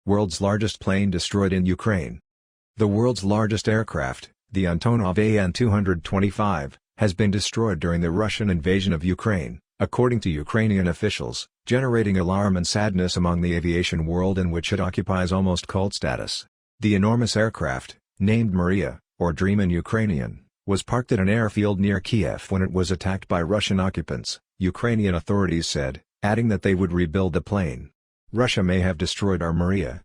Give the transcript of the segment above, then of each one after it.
World's largest plane destroyed in Ukraine. The world's largest aircraft, the Antonov AN-225, has been destroyed during the Russian invasion of Ukraine, according to Ukrainian officials, generating alarm and sadness among the aviation world in which it occupies almost cult status. The enormous aircraft, named Mriya, or Dream in Ukrainian, was parked at an airfield near Kyiv when it was attacked by Russian occupants, Ukrainian authorities said, adding that they would rebuild the plane. Russia may have destroyed our Mriya,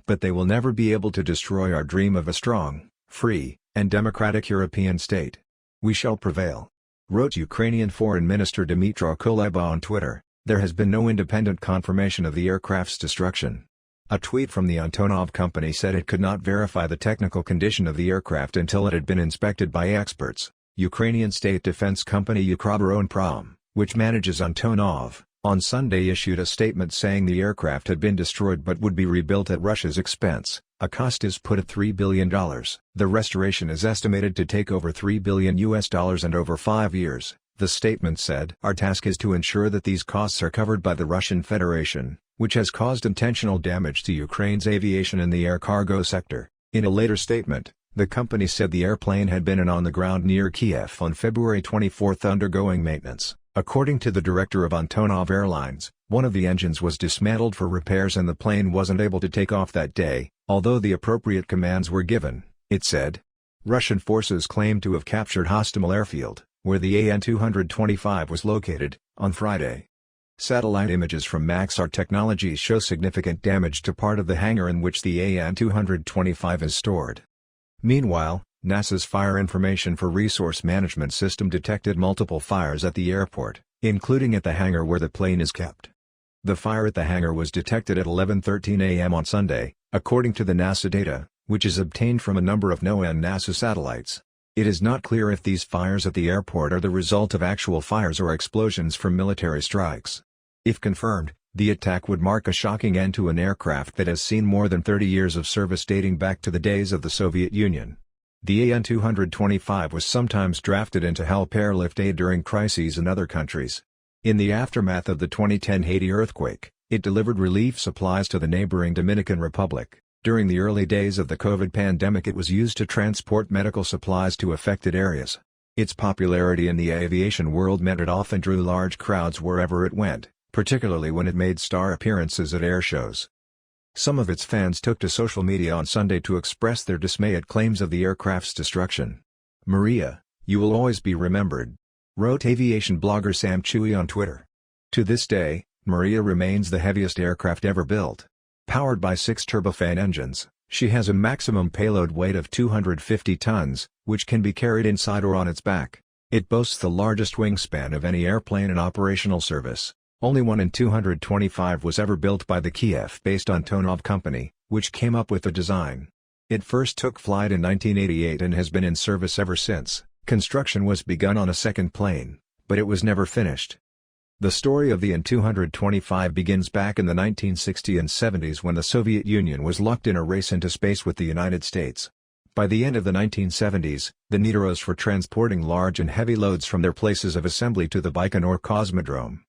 but they will never be able to destroy our dream of a strong, free, and democratic European state. We shall prevail, wrote Ukrainian Foreign Minister Dmytro Kuleba on Twitter. There has been no independent confirmation of the aircraft's destruction. A tweet from the Antonov Company said it could not verify the technical condition of the aircraft until it had been inspected by experts. Ukrainian state defense company Ukroboronprom, which manages Antonov, on Sunday issued a statement saying the aircraft had been destroyed but would be rebuilt at Russia's expense. A cost is put at $3 billion. The restoration is estimated to take over $3 billion and over 5 years, the statement said. Our task is to ensure that these costs are covered by the Russian Federation, which has caused intentional damage to Ukraine's aviation and the air cargo sector. In a later statement, the company said the airplane had been on the ground near Kyiv on February 24 undergoing maintenance. According to the director of Antonov Airlines, one of the engines was dismantled for repairs and the plane wasn't able to take off that day, although the appropriate commands were given, it said. Russian forces claim to have captured Hostomel airfield, where the AN-225 was located, on Friday. Satellite images from Maxar Technologies show significant damage to part of the hangar in which the AN-225 is stored. Meanwhile, NASA's Fire Information for Resource Management System detected multiple fires at the airport, including at the hangar where the plane is kept. The fire at the hangar was detected at 11:13 a.m. on Sunday, according to the NASA data, which is obtained from a number of NOAA and NASA satellites. It is not clear if these fires at the airport are the result of actual fires or explosions from military strikes. If confirmed, the attack would mark a shocking end to an aircraft that has seen more than 30 years of service dating back to the days of the Soviet Union. The AN-225 was sometimes drafted in to help airlift aid during crises in other countries. In the aftermath of the 2010 Haiti earthquake, it delivered relief supplies to the neighboring Dominican Republic. During the early days of the COVID pandemic, it was used to transport medical supplies to affected areas. Its popularity in the aviation world meant it often drew large crowds wherever it went, particularly when it made star appearances at air shows. Some of its fans took to social media on Sunday to express their dismay at claims of the aircraft's destruction. Mriya, you will always be remembered, wrote aviation blogger Sam Chewy on Twitter. To this day, Mriya remains the heaviest aircraft ever built. Powered by 6 turbofan engines, she has a maximum payload weight of 250 tons, which can be carried inside or on its back. It boasts the largest wingspan of any airplane in operational service. Only one AN-225 was ever built by the Kyiv-based Antonov Company, which came up with the design. It first took flight in 1988 and has been in service ever since. Construction was begun on a second plane, but it was never finished. The story of the AN-225 begins back in the 1960s and 70s when the Soviet Union was locked in a race into space with the United States. By the end of the 1970s, the need arose for transporting large and heavy loads from their places of assembly to the Baikonur Cosmodrome,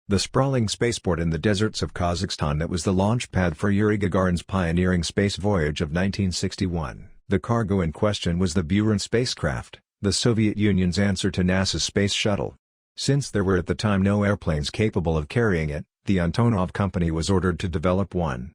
the sprawling spaceport in the deserts of Kazakhstan that was the launch pad for Yuri Gagarin's pioneering space voyage of 1961. The cargo in question was the Buran spacecraft, the Soviet Union's answer to NASA's Space Shuttle. Since there were at the time no airplanes capable of carrying it, the Antonov Company was ordered to develop one.